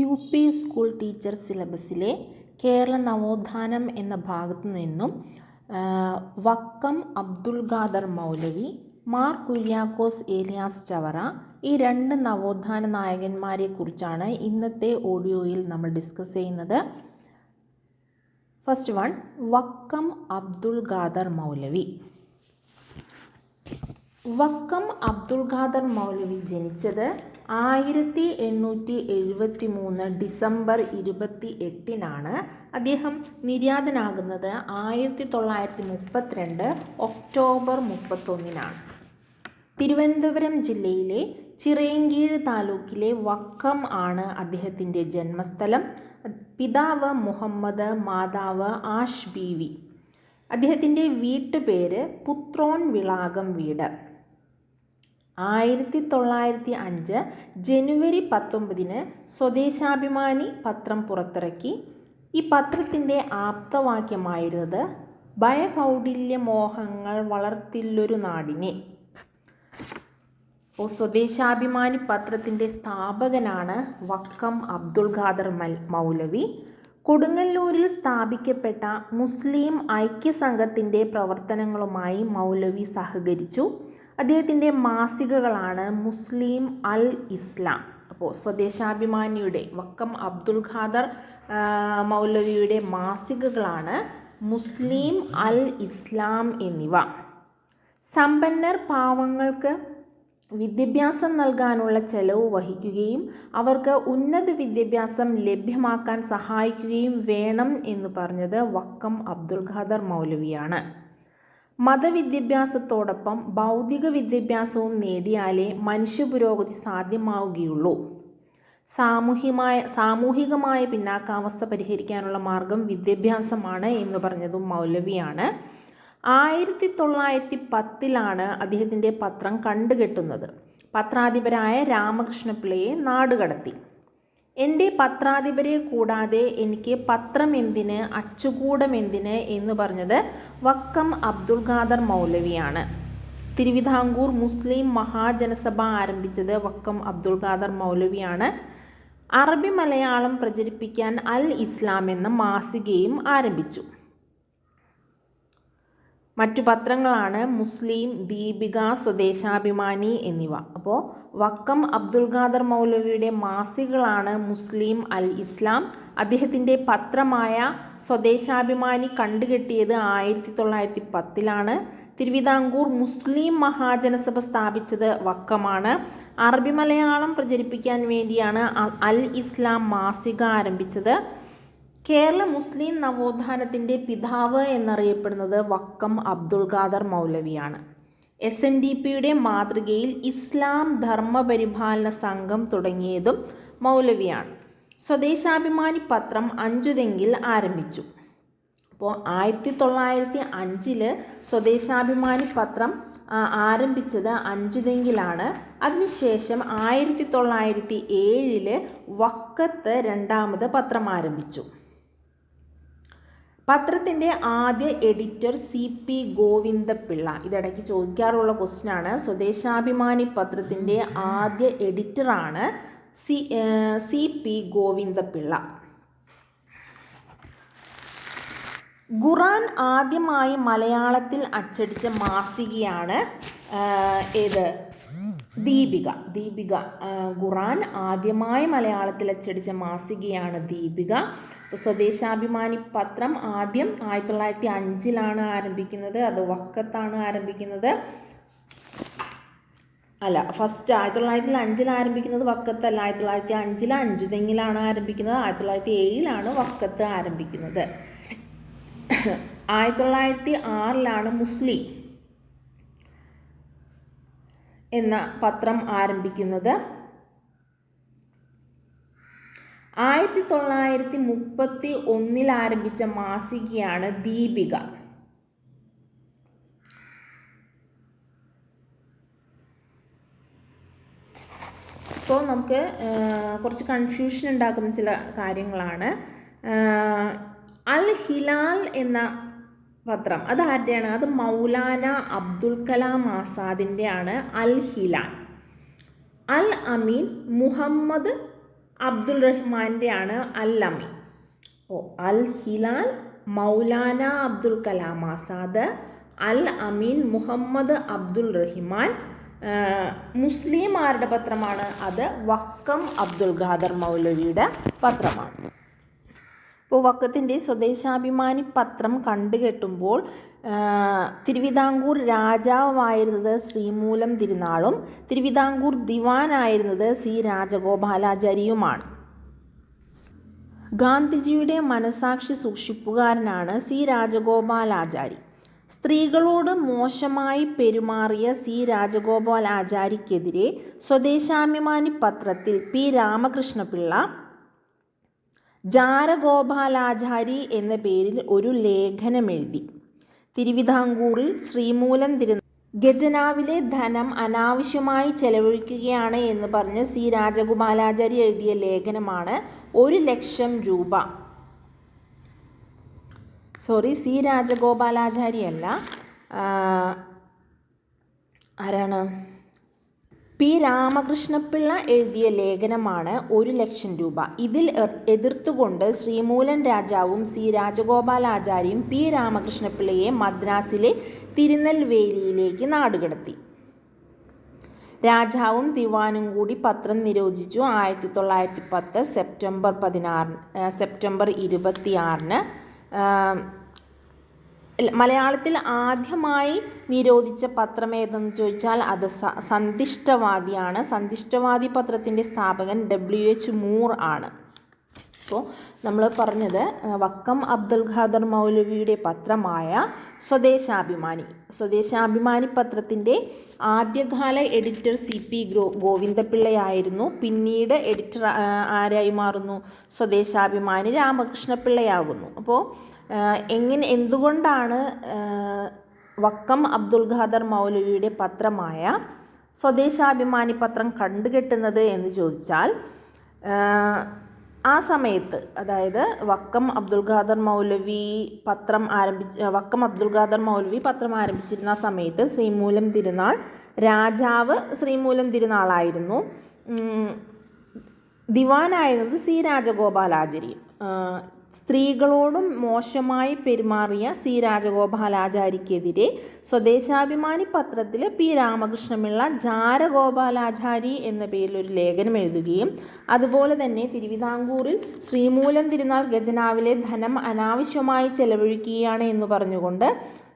UP school teacher സിലബസിലെ Kerala നവോത്ഥാനം എന്ന ഭാഗത്തു നിന്നും വക്കം അബ്ദുൽ ഖാദർ മൗലവി, മാർ കുര്യാക്കോസ് ഏലിയാസ് ചവറ ഈ രണ്ട് നവോത്ഥാന നായകന്മാരെ കുറിച്ചാണ് ഇന്നത്തെ ഓഡിയോയിൽ നമ്മൾ ഡിസ്കസ് ചെയ്യുന്നത്. ഫസ്റ്റ് വൺ, വക്കം അബ്ദുൽ ഖാദർ മൗലവി. വക്കം അബ്ദുൽ ഖാദർ മൗലവി ജനിച്ചത് 1873 ഡിസംബർ 28-നാണ്. അദ്ദേഹം നിര്യാതനാകുന്നത് 1932 ഒക്ടോബർ 31-നാണ്. തിരുവനന്തപുരം ജില്ലയിലെ ചിറയൻകീഴ് താലൂക്കിലെ വക്കം ആണ് അദ്ദേഹത്തിൻ്റെ ജന്മസ്ഥലം. പിതാവ് മുഹമ്മദ്, മാതാവ് ആഷ് ബീവി. അദ്ദേഹത്തിൻ്റെ വീട്ടുപേര് പുത്രോൻ വിളാകം വീട്. 1905 ജനുവരി 19 സ്വദേശാഭിമാനി പത്രം പുറത്തിറക്കി. ഈ പത്രത്തിൻ്റെ ആപ്തവാക്യമായിരുന്നത് ഭയകൗടില്യ മോഹങ്ങൾ വളർത്തില്ലൊരു നാടിനെ. സ്വദേശാഭിമാനി പത്രത്തിൻ്റെ സ്ഥാപകനാണ് വക്കം അബ്ദുൽ ഖാദർ മൗലവി. കൊടുങ്ങല്ലൂരിൽ സ്ഥാപിക്കപ്പെട്ട മുസ്ലിം ഐക്യസംഘത്തിൻ്റെ പ്രവർത്തനങ്ങളുമായി മൗലവി സഹകരിച്ചു. അദ്ദേഹത്തിൻ്റെ മാസികകളാണ് മുസ്ലിം അൽ ഇസ്ലാം. അപ്പോൾ സ്വദേശാഭിമാനിയുടെ വക്കം അബ്ദുൽ ഖാദർ മൗലവിയുടെ മാസികകളാണ് മുസ്ലിം അൽ ഇസ്ലാം എന്നിവ. സമ്പന്നർ പാവങ്ങൾക്ക് വിദ്യാഭ്യാസം നൽകാനുള്ള ചെലവ് വഹിക്കുകയും അവർക്ക് ഉന്നത വിദ്യാഭ്യാസം ലഭ്യമാക്കാൻ സഹായിക്കുകയും വേണം എന്ന് പറഞ്ഞത് വക്കം അബ്ദുൽ ഖാദർ മൗലവിയാണ്. മതവിദ്യാഭ്യാസത്തോടൊപ്പം ഭൗതിക വിദ്യാഭ്യാസവും നേടിയാലേ മനുഷ്യ പുരോഗതി സാധ്യമാവുകയുള്ളൂ. സാമൂഹികമായ പിന്നാക്കാവസ്ഥ പരിഹരിക്കാനുള്ള മാർഗം വിദ്യാഭ്യാസമാണ് എന്ന് പറഞ്ഞതും മൗലവിയാണ്. 1910 അദ്ദേഹത്തിൻ്റെ പത്രം കണ്ടുകെട്ടുന്നത്. പത്രാധിപരായ രാമകൃഷ്ണപിള്ളയെ നാടുകടത്തി. എൻ്റെ പത്രാധിപരെ കൂടാതെ എനിക്ക് പത്രം എന്തിന്, അച്ചുകൂടം എന്തിന് എന്ന് പറഞ്ഞത് വക്കം അബ്ദുൽ ഖാദർ മൗലവിയാണ്. തിരുവിതാംകൂർ മുസ്ലിം മഹാജനസഭ ആരംഭിച്ചത് വക്കം അബ്ദുൽ ഖാദർ മൗലവിയാണ്. അറബി മലയാളം പ്രചരിപ്പിക്കാൻ അൽ ഇസ്ലാം എന്ന മാസികയും ആരംഭിച്ചു. മറ്റു പത്രങ്ങളാണ് മുസ്ലിം, ദീപിക, സ്വദേശാഭിമാനി എന്നിവ. അപ്പോൾ വക്കം അബ്ദുൽ ഖാദർ മൗലവിയുടെ മാസികകളാണ് മുസ്ലിം അൽ ഇസ്ലാം. അദ്ദേഹത്തിൻ്റെ പത്രമായ സ്വദേശാഭിമാനി കണ്ടുകെട്ടിയത് 1910 തിരുവിതാംകൂർ മുസ്ലിം മഹാജനസഭ സ്ഥാപിച്ചത് വക്കമാണ്. അറബി മലയാളം പ്രചരിപ്പിക്കാൻ വേണ്ടിയാണ് അൽ ഇസ്ലാം മാസിക ആരംഭിച്ചത്. കേരള മുസ്ലിം നവോത്ഥാനത്തിൻ്റെ പിതാവ് എന്നറിയപ്പെടുന്നത് വക്കം അബ്ദുൽ ഖാദർ മൗലവിയാണ്. SNDPയുടെ മാതൃകയിൽ ഇസ്ലാം ധർമ്മപരിപാലന സംഘം തുടങ്ങിയതും മൗലവിയാണ്. സ്വദേശാഭിമാനി പത്രം അഞ്ചുതെങ്കിൽ ആരംഭിച്ചു. അപ്പോൾ 1905 സ്വദേശാഭിമാനി പത്രം ആരംഭിച്ചത് അഞ്ചുതെങ്കിലാണ്. അതിനുശേഷം 1907 വക്കത്ത് രണ്ടാമത് പത്രം ആരംഭിച്ചു. പത്രത്തിൻ്റെ ആദ്യ എഡിറ്റർ CP ഗോവിന്ദപിള്ള. ഇതിടയ്ക്ക് ചോദിക്കാറുള്ള ക്വസ്റ്റ്യനാണ്. സ്വദേശാഭിമാനി പത്രത്തിൻ്റെ ആദ്യ എഡിറ്ററാണ് CP ഗോവിന്ദപിള്ള. ഖുറാൻ ആദ്യമായി മലയാളത്തിൽ അച്ചടിച്ച മാസികയാണ് ദീപിക. ഖുറാൻ ആദ്യമായി മലയാളത്തിൽ അച്ചടിച്ച മാസികയാണ് ദീപിക. സ്വദേശാഭിമാനി പത്രം ആദ്യം 1905 ആരംഭിക്കുന്നത്. അത് വക്കത്താണ് ആരംഭിക്കുന്നത്. ഫസ്റ്റ് 1905 ആരംഭിക്കുന്നത് വക്കത്തല്ല. 1905 അഞ്ചുതെങ്ങിലാണ് ആരംഭിക്കുന്നത്. 1907 വക്കത്ത് ആരംഭിക്കുന്നത്. 1906 മുസ്ലിം എന്ന പത്രം ആരംഭിക്കുന്നത്. 1931 ആരംഭിച്ച മാസികയാണ് ദീപിക. അപ്പോൾ നമുക്ക് കുറച്ച് കൺഫ്യൂഷൻ ഉണ്ടാക്കുന്ന ചില കാര്യങ്ങളാണ്. അൽ ഹിലാൽ എന്ന പത്രം അത് ആരുടെയാണ്? അത് മൗലാന അബ്ദുൽ കലാം ആസാദിൻ്റെ ആണ് അൽ ഹിലാൽ. അൽ അമീൻ മുഹമ്മദ് അബ്ദുൾ റഹ്മാൻ്റെയാണ് അൽ അമീൻ. അപ്പോൾ അൽ ഹിലാൽ മൗലാന അബ്ദുൽ കലാം ആസാദ്, അൽ അമീൻ മുഹമ്മദ് അബ്ദുൾ റഹ്മാൻ. മുസ്ലിം ആരുടെ പത്രമാണ്? അത് വക്കം അബ്ദുൽ ഖാദർ മൗലവിയുടെ പത്രമാണ്. ഇപ്പോൾ വക്കത്തിൻ്റെ സ്വദേശാഭിമാനി പത്രം കണ്ടുകെട്ടുമ്പോൾ തിരുവിതാംകൂർ രാജാവായിരുന്നത് ശ്രീമൂലം തിരുനാളും തിരുവിതാംകൂർ ദിവാനായിരുന്നത് സി രാജഗോപാലാചാരിയുമാണ്. ഗാന്ധിജിയുടെ മനസാക്ഷി സൂക്ഷിപ്പുകാരനാണ് സി രാജഗോപാലാചാരി. സ്ത്രീകളോട് മോശമായി പെരുമാറിയ സി രാജഗോപാലാചാരിക്കെതിരെ സ്വദേശാഭിമാനി പത്രത്തിൽ പി രാമകൃഷ്ണപിള്ള ജാരഗോപാലാചാരി എന്ന പേരിൽ ഒരു ലേഖനമെഴുതി. തിരുവിതാംകൂറിൽ ശ്രീമൂലം ഖജനാവിലെ ധനം അനാവശ്യമായി ചെലവഴിക്കുകയാണ് എന്ന് പറഞ്ഞ് സി രാജഗോപാലാചാരി എഴുതിയ ലേഖനമാണ് 1,00,000 രൂപ. സി രാജഗോപാലാചാരി അല്ല, ആരാണ്? പി രാമകൃഷ്ണപിള്ള എഴുതിയ ലേഖനമാണ് 1,00,000 രൂപ. ഇതിൽ എതിർത്തുകൊണ്ട് ശ്രീമൂലം രാജാവും സി രാജഗോപാലാചാരിയും പി രാമകൃഷ്ണപിള്ളയെ മദ്രാസിലെ തിരുനെൽവേലിയിലേക്ക് നാടുകടത്തി. രാജാവും ദിവാനും കൂടി പത്രം നിരോധിച്ചു. 1910 സെപ്റ്റംബർ 26 മലയാളത്തിൽ ആദ്യമായി നിരോധിച്ച പത്രം ഏതെന്ന് ചോദിച്ചാൽ അത് സന്ധിഷ്ടവാദിയാണ്. സന്ധിഷ്ടവാദി പത്രത്തിൻ്റെ സ്ഥാപകൻ W.H. മൂർ ആണ്. അപ്പോൾ നമ്മൾ പറഞ്ഞത് വക്കം അബ്ദുൽ ഖാദർ മൗലവിയുടെ പത്രമായ സ്വദേശാഭിമാനി പത്രത്തിൻ്റെ ആദ്യകാല എഡിറ്റർ CP ഗോവിന്ദപിള്ളയായിരുന്നു. പിന്നീട് എഡിറ്റർ ആരായി മാറുന്നു? സ്വദേശാഭിമാനി രാമകൃഷ്ണപിള്ളയാകുന്നു. അപ്പോൾ എന്തുകൊണ്ടാണ് വക്കം അബ്ദുൽ ഖാദർ മൗലവിയുടെ പത്രമായ സ്വദേശാഭിമാനി പത്രം കണ്ടുകെട്ടുന്നത് എന്ന് ചോദിച്ചാൽ, ആ സമയത്ത്, അതായത് വക്കം അബ്ദുൽ ഖാദർ മൗലവി പത്രം ആരംഭിച്ചിരുന്ന സമയത്ത് ശ്രീമൂലം തിരുനാൾ രാജാവ് ശ്രീമൂലം തിരുനാളായിരുന്നു. ദിവാനായിരുന്നത് സി രാജഗോപാലാചാരി. സ്ത്രീകളോടും മോശമായി പെരുമാറിയ സി രാജഗോപാലാചാരിക്കെതിരെ സ്വദേശാഭിമാനി പത്രത്തിൽ പി രാമകൃഷ്ണപിള്ള ജാരഗോപാലാചാരി എന്ന പേരിൽ ഒരു ലേഖനം എഴുതുകയും അതുപോലെ തന്നെ തിരുവിതാംകൂറിൽ ശ്രീമൂലം തിരുനാൾ ഖജനാവിലെ ധനം അനാവശ്യമായി ചെലവഴിക്കുകയാണ് എന്ന് പറഞ്ഞുകൊണ്ട്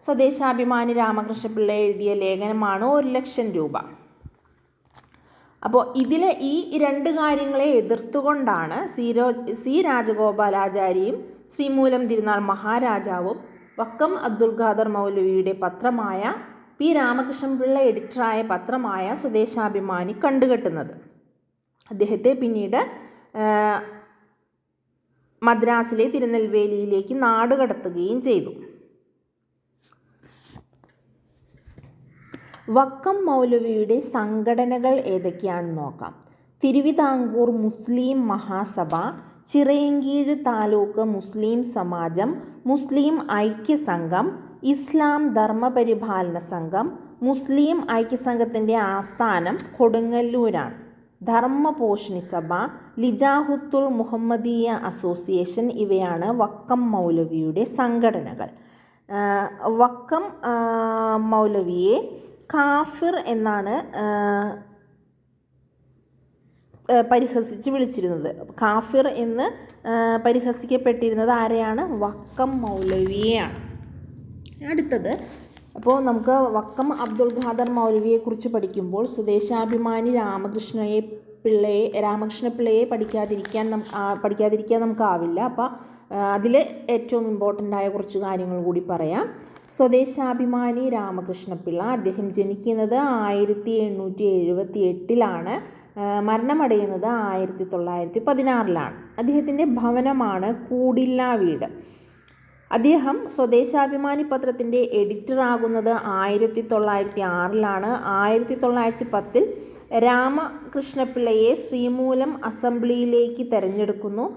സ്വദേശാഭിമാനി രാമകൃഷ്ണപിള്ള എഴുതിയ ലേഖനമാണ് 1,00,000 രൂപ. അപ്പോൾ ഇതിൽ ഈ രണ്ട് കാര്യങ്ങളെ എതിർത്തുകൊണ്ടാണ് സി രാജഗോപാലാചാരിയും ശ്രീമൂലം തിരുനാൾ മഹാരാജാവും വക്കം അബ്ദുൽ ഖാദർ മൗലവിയുടെ പത്രമായ പി രാമകൃഷ്ണപിള്ള എഡിറ്ററായ പത്രമായ സ്വദേശാഭിമാനി കണ്ടുകെട്ടുന്നത്. അദ്ദേഹത്തെ പിന്നീട് മദ്രാസിലെ തിരുനെൽവേലിയിലേക്ക് നാടുകടത്തുകയും ചെയ്തു. വക്കം മൗലവിയുടെ സംഘടനകൾ ഏതൊക്കെയാണെന്ന് നോക്കാം. തിരുവിതാംകൂർ മുസ്ലിം മഹാസഭ, ചിറയൻകീഴ് താലൂക്ക് മുസ്ലിം സമാജം, മുസ്ലിം ഐക്യസംഘം, ഇസ്ലാം ധർമ്മപരിപാലന സംഘം. മുസ്ലിം ഐക്യസംഘത്തിൻ്റെ ആസ്ഥാനം കൊടുങ്ങല്ലൂരാണ്. ധർമ്മപോഷിണി സഭ, ലിജാഹുത്തുൽ മുഹമ്മദീയ അസോസിയേഷൻ ഇവയാണ് വക്കം മൗലവിയുടെ സംഘടനകൾ. വക്കം മൗലവിയെ കാഫിർ എന്നാണ് പരിഹസിച്ച് വിളിച്ചിരുന്നത്. കാഫിർ എന്ന് പരിഹസിക്കപ്പെട്ടിരുന്നത് ആരെയാണ്? വക്കം മൗലവിയെയാണ്. അടുത്തത്, അപ്പോൾ നമുക്ക് വക്കം അബ്ദുൽ ഖാദർ മൗലവിയെക്കുറിച്ച് പഠിക്കുമ്പോൾ സ്വദേശാഭിമാനി രാമകൃഷ്ണപിള്ളയെ പഠിക്കാതിരിക്കാൻ നമുക്കാവില്ല. അപ്പോൾ അതിൽ ഏറ്റവും ഇമ്പോർട്ടൻ്റായ കുറച്ച് കാര്യങ്ങൾ കൂടി പറയാം. സ്വദേശാഭിമാനി രാമകൃഷ്ണപിള്ള അദ്ദേഹം ജനിക്കുന്നത് 1878 മരണമടയുന്നത് 1916. അദ്ദേഹത്തിൻ്റെ ഭവനമാണ് കൂടില്ല വീട്. അദ്ദേഹം സ്വദേശാഭിമാനി പത്രത്തിൻ്റെ എഡിറ്ററാകുന്നത് 1906. 1910 രാമകൃഷ്ണപിള്ളയെ ശ്രീമൂലം അസംബ്ലിയിലേക്ക് തിരഞ്ഞെടുക്കുന്നു.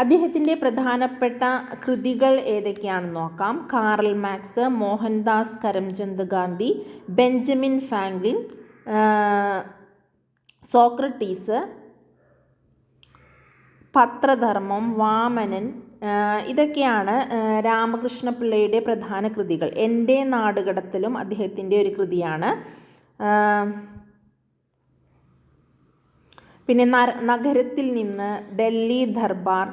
അദ്ദേഹത്തിൻ്റെ പ്രധാനപ്പെട്ട കൃതികൾ ഏതൊക്കെയാണെന്ന് നോക്കാം. Karl Marx, Mohandas Karamchand Gandhi, Benjamin Franklin, Socrates, Pathradharmam, Vamanan, ഇതൊക്കെയാണ് രാമകൃഷ്ണപിള്ളയുടെ പ്രധാന കൃതികൾ. എൻ്റെ നാടുകടത്തലും അദ്ദേഹത്തിൻ്റെ ഒരു കൃതിയാണ്. പിന്നെ നഗരത്തിൽ നിന്ന്, ഡൽഹി ദർബാർ,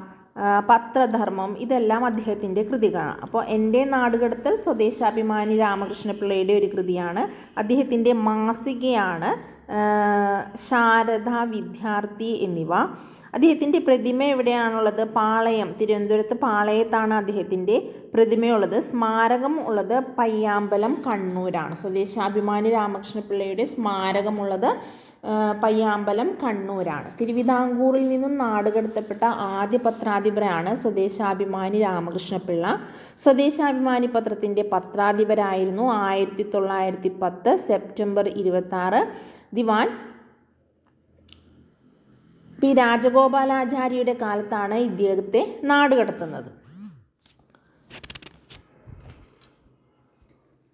പത്രധർമ്മം, ഇതെല്ലാം അദ്ദേഹത്തിൻ്റെ കൃതികളാണ്. അപ്പോൾ എൻ്റെ നാടുകടത്തൽ സ്വദേശാഭിമാനി രാമകൃഷ്ണപിള്ളയുടെ ഒരു കൃതിയാണ്. അദ്ദേഹത്തിൻ്റെ മാസികയാണ് ശാരദ, വിദ്യാർത്ഥി എന്നിവ. അദ്ദേഹത്തിൻ്റെ പ്രതിമ എവിടെയാണുള്ളത്? പാളയം, തിരുവനന്തപുരത്ത് പാളയത്താണ് അദ്ദേഹത്തിൻ്റെ പ്രതിമയുള്ളത്. സ്മാരകം ഉള്ളത് പയ്യാമ്പലം, കണ്ണൂരാണ്. സ്വദേശാഭിമാനി രാമകൃഷ്ണപിള്ളയുടെ സ്മാരകമുള്ളത് പയ്യാമ്പലം, കണ്ണൂരാണ്. തിരുവിതാംകൂറിൽ നിന്നും നാടുകടത്തപ്പെട്ട ആദ്യ പത്രാധിപരാണ് സ്വദേശാഭിമാനി രാമകൃഷ്ണപിള്ള. സ്വദേശാഭിമാനി പത്രത്തിൻ്റെ പത്രാധിപരായിരുന്നു 1910 സെപ്റ്റംബർ 26 ദിവാൻ പി രാജഗോപാലാചാരിയുടെ കാലത്താണ് ഇദ്ദേഹത്തെ നാടുകടത്തുന്നത്.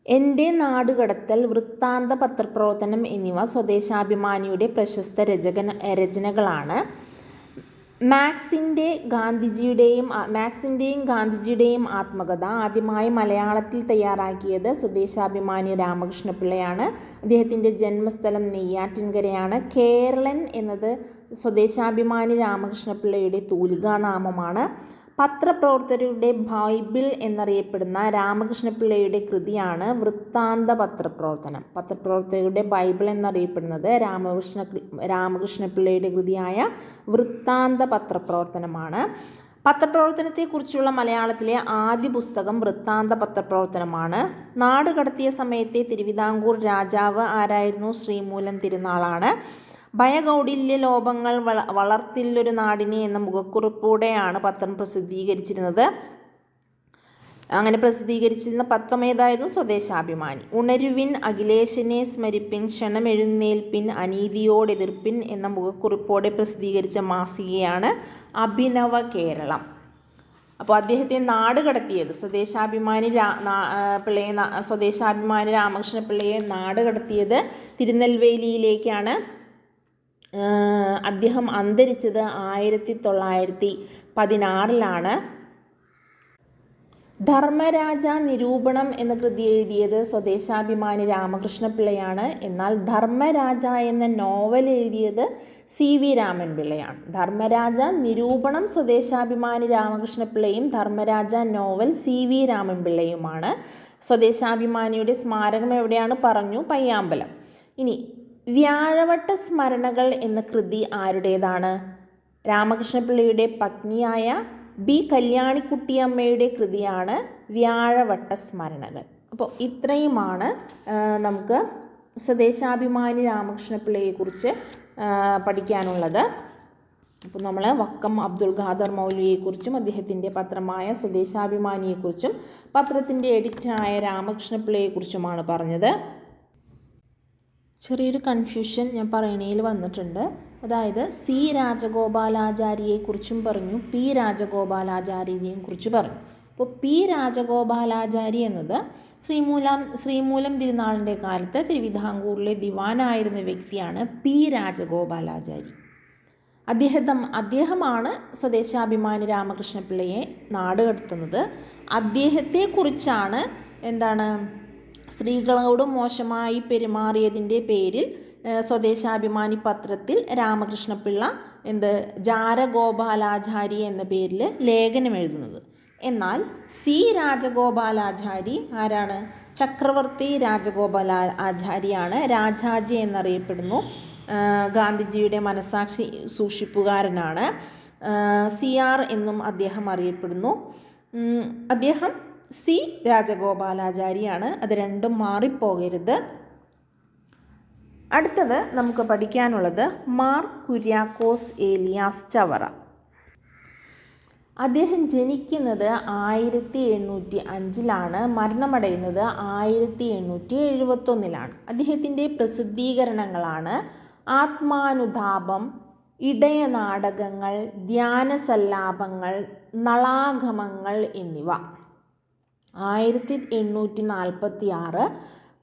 എൻ്റെ നാടുകടത്തൽ, വൃത്താന്ത പത്രപ്രവർത്തനം എന്നിവ സ്വദേശാഭിമാനിയുടെ പ്രശസ്ത രചനകളാണ്. മാക്സിൻ്റെയും ഗാന്ധിജിയുടെയും ആത്മകഥ ആദ്യമായി മലയാളത്തിൽ തയ്യാറാക്കിയത് സ്വദേശാഭിമാനി രാമകൃഷ്ണപിള്ളയാണ്. അദ്ദേഹത്തിൻ്റെ ജന്മസ്ഥലം നെയ്യാറ്റിൻകരയാണ്. കേരളൻ എന്നത് സ്വദേശാഭിമാനി രാമകൃഷ്ണപിള്ളയുടെ തൂലികാനാമമാണ്. പത്രപ്രവർത്തകരുടെ ബൈബിൾ എന്നറിയപ്പെടുന്ന രാമകൃഷ്ണപിള്ളയുടെ കൃതിയാണ് വൃത്താന്ത പത്രപ്രവർത്തനം. പത്രപ്രവർത്തകരുടെ ബൈബിൾ എന്നറിയപ്പെടുന്നത് രാമകൃഷ്ണപിള്ളയുടെ കൃതിയായ വൃത്താന്ത പത്രപ്രവർത്തനമാണ്. പത്രപ്രവർത്തനത്തെക്കുറിച്ചുള്ള മലയാളത്തിലെ ആദ്യ പുസ്തകം വൃത്താന്ത പത്രപ്രവർത്തനമാണ്. നാടുകടത്തിയ സമയത്തെ തിരുവിതാംകൂർ രാജാവ് ആരായിരുന്നു? ശ്രീമൂലം തിരുനാളാണ്. ഭയകൗടില്യ ലോപങ്ങൾ വളർത്തില്ലൊരു നാടിനെ എന്ന മുഖക്കുറിപ്പോടെയാണ് പത്രം പ്രസിദ്ധീകരിച്ചിരുന്നത്. അങ്ങനെ പ്രസിദ്ധീകരിച്ചിരുന്ന പത്രം ഏതായിരുന്നു? സ്വദേശാഭിമാനി. ഉണരുവിൻ, അഖിലേശനെ സ്മരിപ്പിൻ, ക്ഷണമെഴുന്നേൽപ്പിൻ, അനീതിയോടെതിർപ്പിൻ എന്ന മുഖക്കുറിപ്പോടെ പ്രസിദ്ധീകരിച്ച മാസികയാണ് അഭിനവ കേരളം. അപ്പോൾ അദ്ദേഹത്തെ നാടുകടത്തിയത് സ്വദേശാഭിമാനി രാമകൃഷ്ണപിള്ളയെ നാടുകടത്തിയത് തിരുനെൽവേലിയിലേക്കാണ്. അദ്ദേഹം അന്തരിച്ചത് 1916 ധർമ്മരാജ നിരൂപണം എന്ന കൃതി എഴുതിയത് സ്വദേശാഭിമാനി രാമകൃഷ്ണപിള്ളയാണ്. എന്നാൽ ധർമ്മരാജ എന്ന നോവൽ എഴുതിയത് CV രാമൻപിള്ളയാണ്. ധർമ്മരാജ നിരൂപണം സ്വദേശാഭിമാനി രാമകൃഷ്ണപിള്ളയും ധർമ്മരാജ നോവൽ CV രാമൻപിള്ളയുമാണ്. സ്വദേശാഭിമാനിയുടെ സ്മാരകം എവിടെയാണ് പറഞ്ഞു? പയ്യാമ്പലം. ഇനി വ്യാഴവട്ട സ്മരണകൾ എന്ന കൃതി ആരുടേതാണ്? രാമകൃഷ്ണപിള്ളയുടെ പത്നിയായ B കല്യാണിക്കുട്ടിയമ്മയുടെ കൃതിയാണ് വ്യാഴവട്ട സ്മരണകൾ. അപ്പോൾ ഇത്രയുമാണ് നമുക്ക് സ്വദേശാഭിമാനി രാമകൃഷ്ണപിള്ളയെക്കുറിച്ച് പഠിക്കാനുള്ളത്. അപ്പോൾ നമ്മൾ വക്കം അബ്ദുൽ ഖാദർ മൗലവിയെക്കുറിച്ചും അദ്ദേഹത്തിൻ്റെ പത്രമായ സ്വദേശാഭിമാനിയെക്കുറിച്ചും പത്രത്തിൻ്റെ എഡിറ്ററായ രാമകൃഷ്ണപിള്ളയെക്കുറിച്ചുമാണ് പറഞ്ഞത്. ചെറിയൊരു കൺഫ്യൂഷൻ ഞാൻ പറയണയിൽ വന്നിട്ടുണ്ട്. അതായത് C രാജഗോപാലാചാരിയെക്കുറിച്ചും പറഞ്ഞു, P രാജഗോപാലാചാര്യയെയും കുറിച്ച് പറഞ്ഞു. അപ്പോൾ P രാജഗോപാലാചാരി എന്നത് ശ്രീമൂലം തിരുനാളിൻ്റെ കാലത്ത് തിരുവിതാംകൂറിലെ ദിവാനായിരുന്ന വ്യക്തിയാണ് P രാജഗോപാലാചാരി. അദ്ദേഹമാണ് സ്വദേശാഭിമാനി രാമകൃഷ്ണപിള്ളയെ നാടുകടത്തുന്നത്. അദ്ദേഹത്തെക്കുറിച്ചാണ് സ്ത്രീകളോട് മോശമായി പെരുമാറിയതിൻ്റെ പേരിൽ സ്വദേശാഭിമാനി പത്രത്തിൽ രാമകൃഷ്ണപിള്ള ജാരഗോപാലാചാരി എന്ന പേരിൽ ലേഖനം എഴുതുന്നത്. എന്നാൽ C രാജഗോപാലാചാരി ആരാണ്? ചക്രവർത്തി രാജഗോപാലാചാരിയാണ്. രാജാജി എന്നറിയപ്പെടുന്നു. ഗാന്ധിജിയുടെ മനസാക്ഷി സൂക്ഷിപ്പുകാരനാണ്. CR എന്നും അദ്ദേഹം അറിയപ്പെടുന്നു. അദ്ദേഹം C രാജഗോപാലാചാരിയാണ്. അത് രണ്ടും മാറിപ്പോകരുത്. അടുത്തത് നമുക്ക് പഠിക്കാനുള്ളത് മാർ കുര്യാക്കോസ് ഏലിയാസ് ചവറ. അദ്ദേഹം ജനിക്കുന്നത് 1805 മരണമടയുന്നത് 1871. അദ്ദേഹത്തിൻ്റെ പ്രസിദ്ധീകരണങ്ങളാണ് ആത്മാനുതാപം, ഇടയനാടകങ്ങൾ, ധ്യാനസല്ലാപങ്ങൾ, നളാഗമങ്ങൾ എന്നിവ. 1846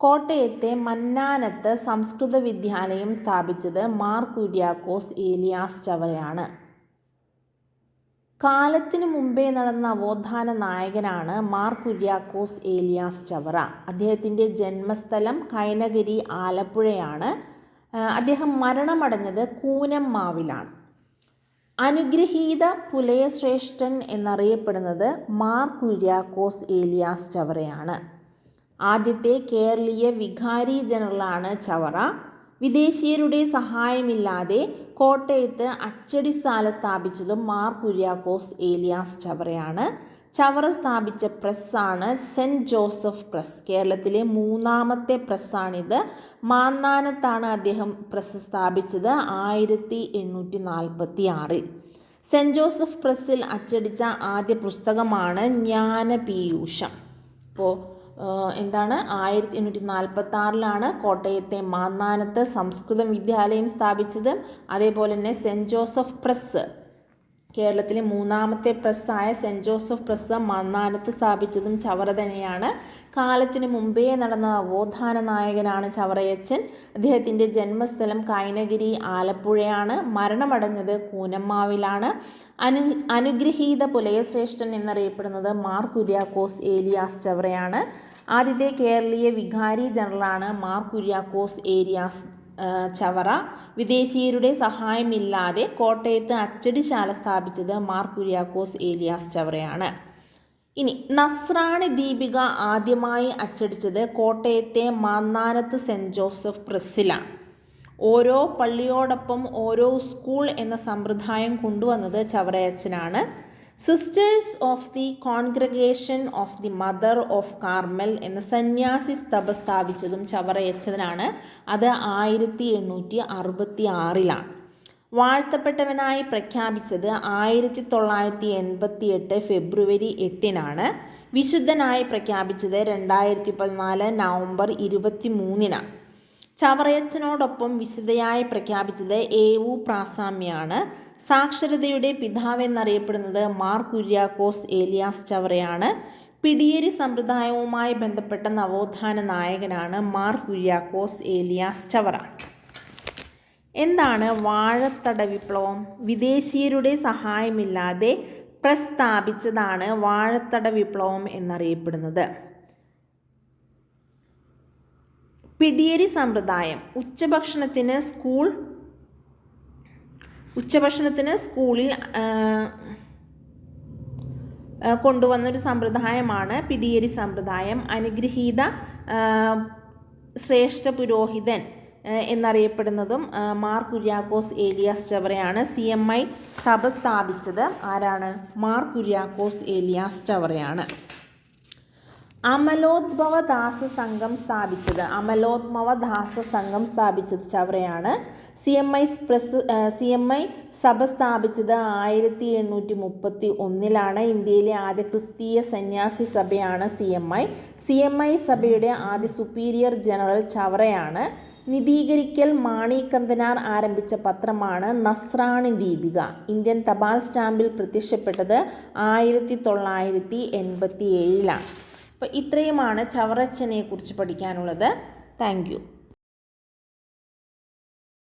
കോട്ടയത്തെ മന്നാനത്ത് സംസ്കൃത വിദ്യാലയം സ്ഥാപിച്ചത് മാർ കുര്യാക്കോസ് ഏലിയാസ് ചവറയാണ്. കാലത്തിനു മുമ്പേ നടന്ന നവോത്ഥാന നായകനാണ് മാർ കുര്യാക്കോസ് ഏലിയാസ് ചവറ. അദ്ദേഹത്തിൻ്റെ ജന്മസ്ഥലം കൈനഗിരി ആലപ്പുഴയാണ്. അദ്ദേഹം മരണമടഞ്ഞത് കൂനമ്മാവിലാണ്. അനുഗ്രഹീത പുലയശ്രേഷ്ഠൻ എന്നറിയപ്പെടുന്നത് മാർ കുര്യാക്കോസ് ഏലിയാസ് ചവറയാണ്. ആദ്യത്തെ കേരളീയ വികാരി ജനറലാണ് ചവറ. വിദേശീയരുടെ സഹായമില്ലാതെ കോട്ടയത്ത് അച്ചടിശാല സ്ഥാപിച്ചതും മാർ കുര്യാക്കോസ് ഏലിയാസ് ചവറയാണ്. ചവറ സ്ഥാപിച്ച പ്രസ്സാണ് സെൻറ്റ് ജോസഫ് പ്രസ്. കേരളത്തിലെ 3ാമത്തെ പ്രസ്സാണിത്. മാന്നാനത്താണ് അദ്ദേഹം പ്രസ് സ്ഥാപിച്ചത് 1846. സെൻറ്റ് ജോസഫ് പ്രസ്സിൽ അച്ചടിച്ച ആദ്യ പുസ്തകമാണ് ജ്ഞാനപീയൂഷം. ഇപ്പോൾ 1846 കോട്ടയത്തെ മാന്നാനത്ത് സംസ്കൃതം വിദ്യാലയം സ്ഥാപിച്ചത്. അതേപോലെ തന്നെ സെൻറ്റ് ജോസഫ് പ്രസ്, കേരളത്തിലെ 3ാമത്തെ പ്രസ്സായ സെൻറ്റ് ജോസഫ് പ്രസ് മാന്നാനത്ത് സ്ഥാപിച്ചതും ചവറ തന്നെയാണ്. കാലത്തിനു മുമ്പേ നടന്ന നവോത്ഥാന നായകനാണ് ചവറയച്ചൻ. അദ്ദേഹത്തിൻ്റെ ജന്മസ്ഥലം കൈനഗിരി ആലപ്പുഴയാണ്. മരണമടഞ്ഞത് കൂനമ്മാവിലാണ്. അനുഗ്രഹീത പുലയശ്രേഷ്ഠൻ എന്നറിയപ്പെടുന്നത് മാർ കുര്യാക്കോസ് ഏലിയാസ് ചവറയാണ്. ആദ്യത്തെ കേരളീയ വികാരി ജനറലാണ് മാർ കുര്യാക്കോസ് ഏലിയാസ് ചവറ. വിദേശീയരുടെ സഹായമില്ലാതെ കോട്ടയത്ത് അച്ചടിശാല സ്ഥാപിച്ചത് മാർ കുര്യാക്കോസ് ഏലിയാസ് ചവറയാണ്. ഇനി നസ്രാണി ദീപിക ആദ്യമായി അച്ചടിച്ചത് കോട്ടയത്തെ മാന്നാനത്ത് സെൻറ്റ് ജോസഫ് പ്രസ്സിലാണ്. ഓരോ പള്ളിയോടൊപ്പം ഓരോ സ്കൂൾ എന്ന സമ്പ്രദായം കൊണ്ടുവന്നത് ചവറയച്ചനാണ്. Sisters of the congregation of the mother of Carmel എന്ന സന്യാസി സഭ സ്ഥാപിച്ചതും ചവറയച്ചനാണ്. അത് 1866. വാഴ്ത്തപ്പെട്ടവനായി പ്രഖ്യാപിച്ചത് 1988 ഫെബ്രുവരി 8. വിശുദ്ധനായി പ്രഖ്യാപിച്ചത് 2014 നവംബർ 23. ചവറയച്ചനോടൊപ്പം വിശുദ്ധയായി പ്രഖ്യാപിച്ചത് ഏവു പ്രാസാമ്യാണ്. സാക്ഷരതയുടെ പിതാവ് എന്നറിയപ്പെടുന്നത് മാർ കുര്യാക്കോസ് ഏലിയാസ് ചവറയാണ്. പിടിയേരി സമ്പ്രദായവുമായി ബന്ധപ്പെട്ട നവോത്ഥാന നായകനാണ് മാർ കുര്യാക്കോസ് ഏലിയാസ് ചവറ. എന്താണ് വാഴത്തട വിപ്ലവം? വിദേശീയരുടെ സഹായമില്ലാതെ പ്രസ്താപിച്ചതാണ് വാഴത്തട വിപ്ലവം എന്നറിയപ്പെടുന്നത്. പിടിയേരി സമ്പ്രദായം ഉച്ചഭക്ഷണത്തിന് സ്കൂളിൽ കൊണ്ടുവന്നൊരു സമ്പ്രദായമാണ് പിടിയേരി സമ്പ്രദായം. അനുഗ്രഹീത ശ്രേഷ്ഠ പുരോഹിതൻ എന്നറിയപ്പെടുന്നതും മാർ കുര്യാക്കോസ് ഏലിയാസ് ചവറയാണ്. CMI സഭ സ്ഥാപിച്ചത് ആരാണ്? മാർ കുര്യാക്കോസ് ഏലിയാസ് ചവറയാണ്. അമലോദ്ഭവ ദാസ സംഘം സ്ഥാപിച്ചത് ചവറയാണ്. CMI സഭ സ്ഥാപിച്ചത് 1831. ഇന്ത്യയിലെ ആദ്യ ക്രിസ്തീയ സന്യാസി സഭയാണ് CMI സഭയുടെ ആദ്യ സുപ്പീരിയർ ജനറൽ ചവറയാണ്. നിധീകരിക്കൽ മാണിക്കന്തനാർ ആരംഭിച്ച പത്രമാണ് നസ്രാണി ദീപിക. ഇന്ത്യൻ തപാൽ സ്റ്റാമ്പിൽ പ്രത്യക്ഷപ്പെട്ടത് 1987. അപ്പോൾ ഇത്രയുമാണ് ചവറയച്ചനെ കുറിച്ച് പഠിക്കാനുള്ളത്. Thank you.